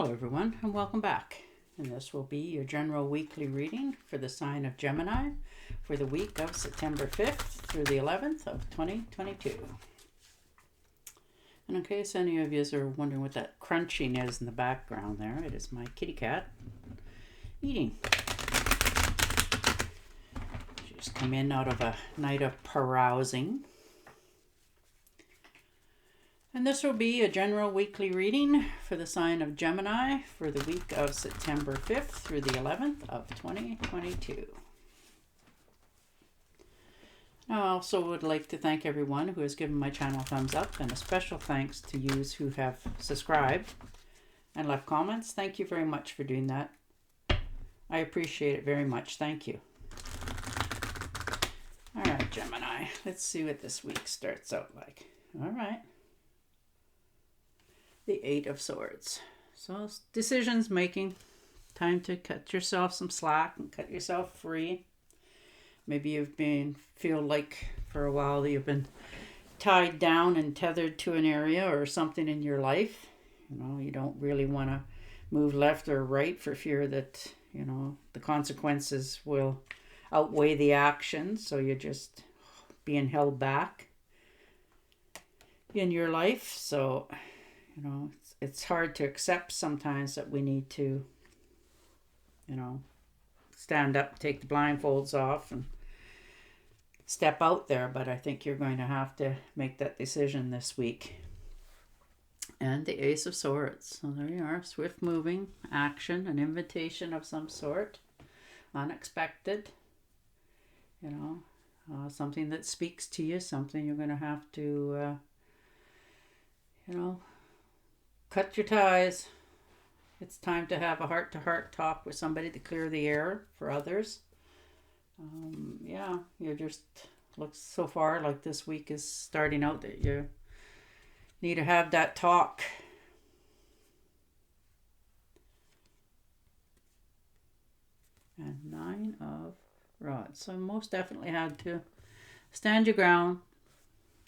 Hello everyone and welcome back. And this will be your general weekly reading for the sign of Gemini for the week of September 5th through the 11th of 2022. And in case any of you are wondering what that crunching is in the background there, it is my kitty cat eating. She's come in out of a night of carousing. And this will be a general weekly reading for the sign of Gemini for the week of September 5th through the 11th of 2022. I also would like to thank everyone who has given my channel a thumbs up, and a special thanks to yous who have subscribed and left comments. Thank you very much for doing that. I appreciate it very much. Thank you. All right, Gemini, let's see what this week starts out like. All right. The Eight of Swords. So decisions making. Time to cut yourself some slack and cut yourself free. Maybe feel like for a while you've been tied down and tethered to an area or something in your life. You don't really want to move left or right for fear that, the consequences will outweigh the action. So you're just being held back in your life. So it's hard to accept sometimes that we need to, stand up, take the blindfolds off and step out there. But I think you're going to have to make that decision this week. And the Ace of Swords. So there you are, swift moving action, an invitation of some sort, unexpected, something that speaks to you, something you're going to have to, cut your ties. It's time to have a heart-to-heart talk with somebody to clear the air for others. You just looks so far like this week is starting out that you need to have that talk. And Nine of Rods. So most definitely had to stand your ground,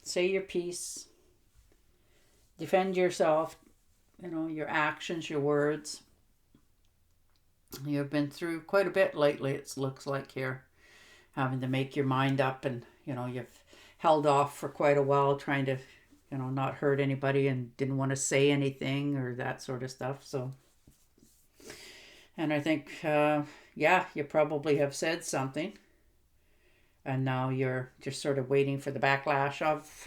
say your piece, defend yourself. Your actions, your words. You've been through quite a bit lately, it looks like here. Having to make your mind up, and, you've held off for quite a while trying to, not hurt anybody and didn't want to say anything or that sort of stuff. So, and I think, you probably have said something. And now you're just sort of waiting for the backlash of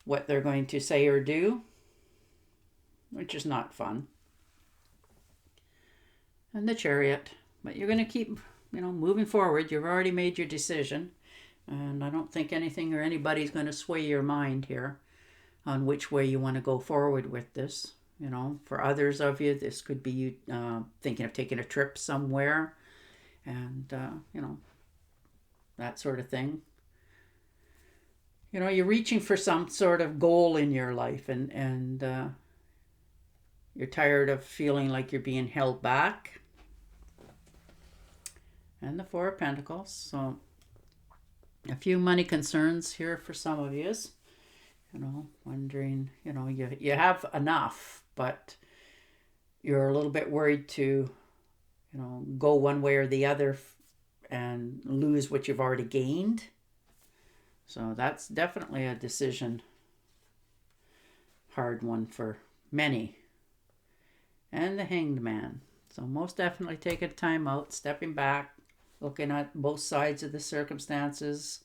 what they're going to say or do, which is not fun. And the Chariot. But you're going to keep, moving forward. You've already made your decision. And I don't think anything or anybody's going to sway your mind here on which way you want to go forward with this. For others of you, this could be you thinking of taking a trip somewhere. And, that sort of thing. You're reaching for some sort of goal in your life. And you're tired of feeling like you're being held back. And the Four of Pentacles. So a few money concerns here for some of you. Wondering, you have enough, but you're a little bit worried to, go one way or the other and lose what you've already gained. So that's definitely a decision. Hard one for many. And the Hanged Man. So most definitely taking time out, stepping back, looking at both sides of the circumstances,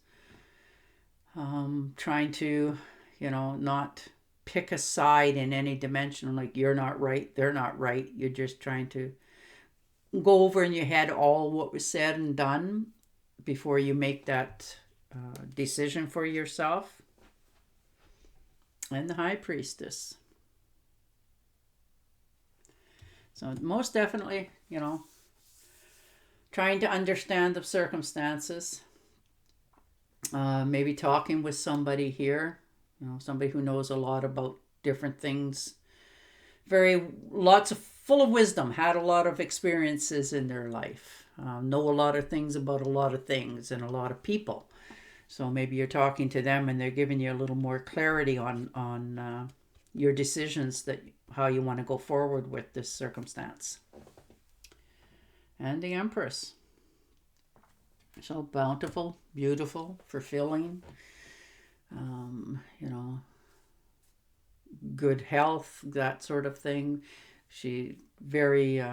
trying to, not pick a side in any dimension, like you're not right, they're not right. You're just trying to go over in your head all what was said and done before you make that decision for yourself. And the High Priestess. So most definitely, trying to understand the circumstances. Maybe talking with somebody here, somebody who knows a lot about different things. Full of wisdom, had a lot of experiences in their life. Know a lot of things about a lot of things and a lot of people. So maybe you're talking to them and they're giving you a little more clarity on your decisions, that how you want to go forward with this circumstance. And the Empress. So bountiful, beautiful, fulfilling, good health, that sort of thing. She very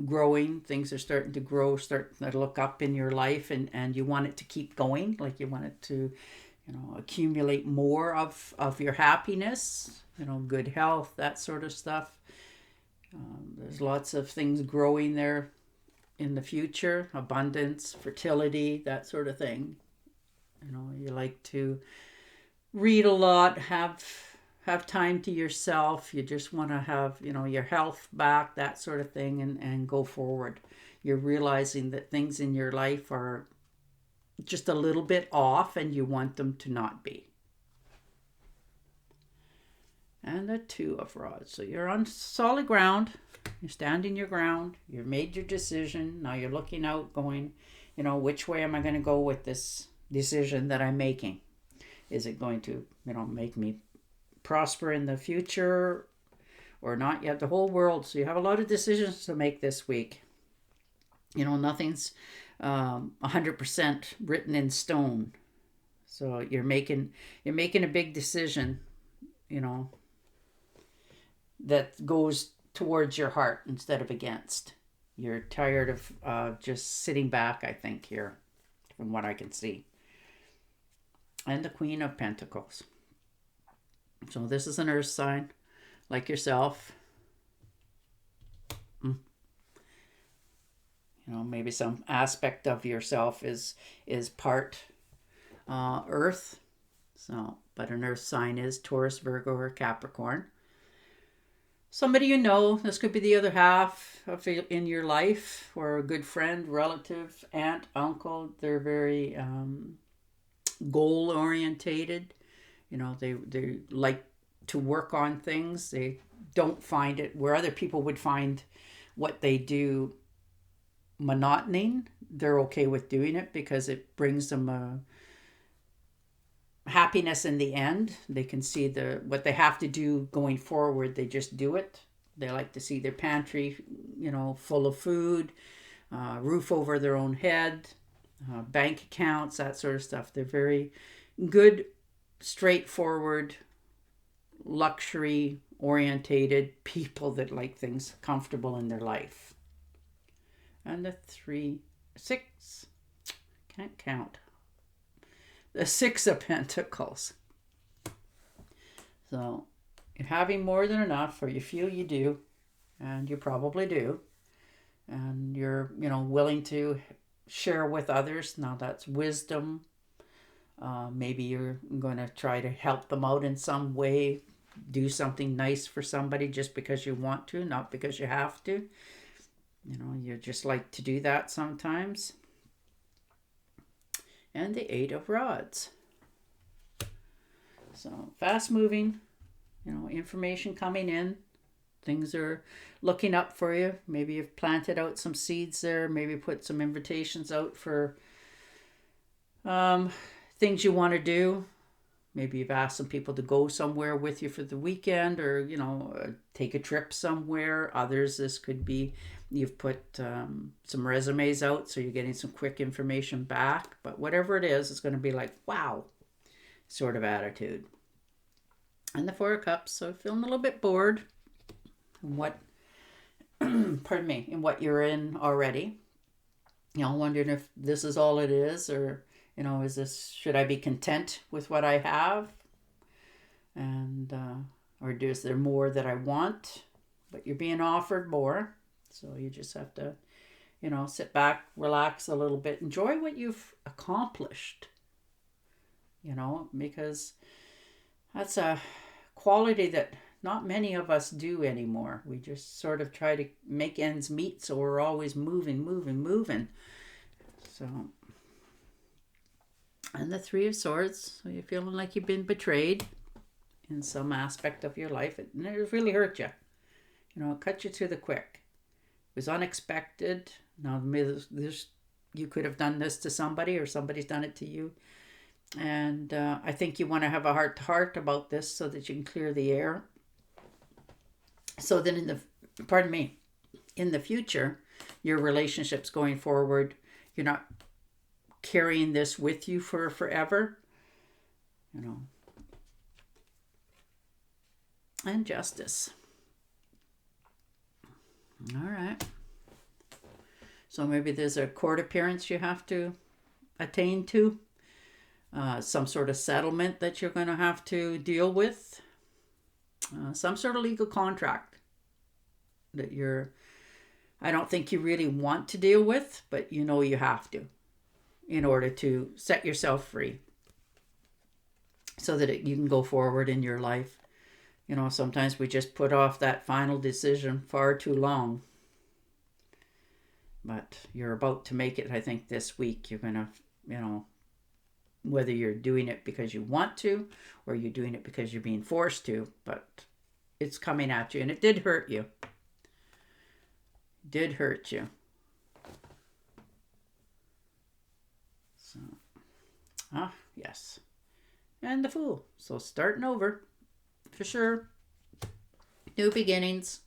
growing. Things are starting to grow, starting to look up in your life, and you want it to keep going. Like you want it to, accumulate more of your happiness, good health, that sort of stuff. There's lots of things growing there in the future, abundance, fertility, that sort of thing. You like to read a lot, have time to yourself. You just want to have, your health back, that sort of thing, and go forward. You're realizing that things in your life are just a little bit off and you want them to not be. And the Two of Rods. So you're on solid ground. You're standing your ground. You've made your decision. Now you're looking out going, which way am I going to go with this decision that I'm making? Is it going to, make me prosper in the future or not? You have the whole world. So you have a lot of decisions to make this week. Nothing's 100% written in stone. So you're making a big decision, that goes towards your heart instead of against. You're tired of just sitting back, I think, here, from what I can see. And the Queen of Pentacles. So this is an earth sign, like yourself. Maybe some aspect of yourself is part earth. So, but an earth sign is Taurus, Virgo, or Capricorn. Somebody this could be the other half of in your life, or a good friend, relative, aunt, uncle. They're very goal orientated. They like to work on things. They don't find it where other people would find what they do monotony. They're okay with doing it because it brings them a happiness in the end. They can see what they have to do going forward. They just do it. They like to see their pantry, full of food, roof over their own head, bank accounts, that sort of stuff. They're very good, straightforward, luxury orientated people that like things comfortable in their life. And the 6, can't count. The 6 of Pentacles. So you're having more than enough, or you feel you do, and you probably do. And you're, willing to share with others. Now that's wisdom. Maybe you're going to try to help them out in some way. Do something nice for somebody just because you want to, not because you have to. You just like to do that sometimes. And the 8 of Rods. So fast moving, information coming in. Things are looking up for you. Maybe you've planted out some seeds there. Maybe put some invitations out for things you want to do. Maybe you've asked some people to go somewhere with you for the weekend, or, take a trip somewhere. Others, this could be you've put some resumes out, so you're getting some quick information back. But whatever it is, it's going to be like, wow, sort of attitude. And the 4 of Cups, so feeling a little bit bored in what, pardon me, in what you're in already. Wondering if this is all it is, or should I be content with what I have? And, or is there more that I want? But you're being offered more. So you just have to, sit back, relax a little bit, enjoy what you've accomplished, because that's a quality that not many of us do anymore. We just sort of try to make ends meet, so we're always moving. So, and the 3 of Swords, so you're feeling like you've been betrayed in some aspect of your life. It really hurt you. It cut you to the quick. It was unexpected. Now, you could have done this to somebody, or somebody's done it to you. And I think you want to have a heart-to-heart about this so that you can clear the air. So then in the future, your relationships going forward, you're not carrying this with you for forever, you know. And justice. All right. So maybe there's a court appearance you have to attain to, some sort of settlement that you're going to have to deal with, some sort of legal contract that I don't think you really want to deal with, but you know you have to in order to set yourself free so that you can go forward in your life. You know, sometimes we just put off that final decision far too long. But you're about to make it, I think, this week. You're going to, you know, whether you're doing it because you want to or you're doing it because you're being forced to, but it's coming at you. And it did hurt you. It did hurt you. So, yes. And the Fool. So starting over, for sure. New beginnings,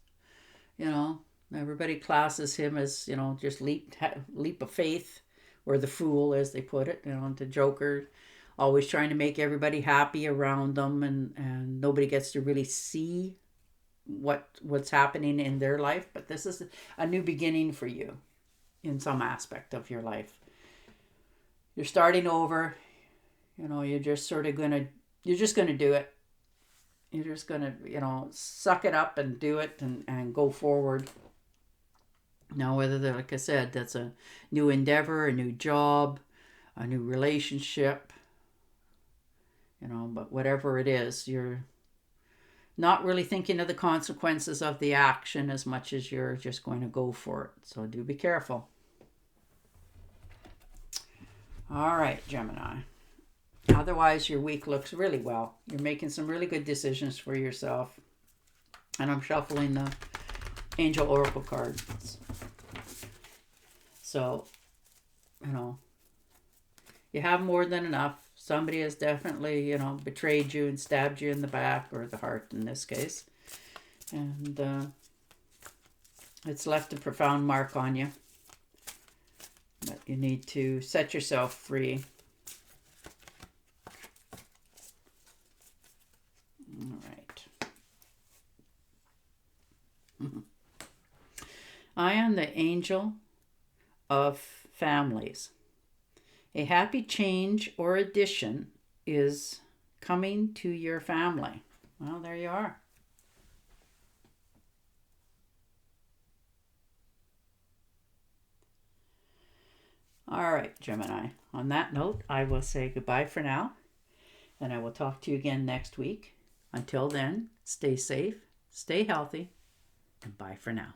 you know. Everybody classes him as, you know, just leap of faith, or the Fool, as they put it, you know, the Joker, always trying to make everybody happy around them, and nobody gets to really see what's happening in their life. But this is a new beginning for you in some aspect of your life. You're starting over, you know, you're just going to do it. You're just going to, you know, suck it up and do it and go forward. Now, whether they're, like I said, that's a new endeavor, a new job, a new relationship, you know, but whatever it is, you're not really thinking of the consequences of the action as much as you're just going to go for it. So do be careful. All right, Gemini. Otherwise, your week looks really well. You're making some really good decisions for yourself. And I'm shuffling the Angel Oracle cards. So, you know, you have more than enough. Somebody has definitely, you know, betrayed you and stabbed you in the back, or the heart in this case. And it's left a profound mark on you. But you need to set yourself free. All right. I am the angel of families. A happy change or addition is coming to your family. Well, there you are. All right, Gemini. On that note, I will say goodbye for now, and I will talk to you again next week. Until then, stay safe, stay healthy, and bye for now.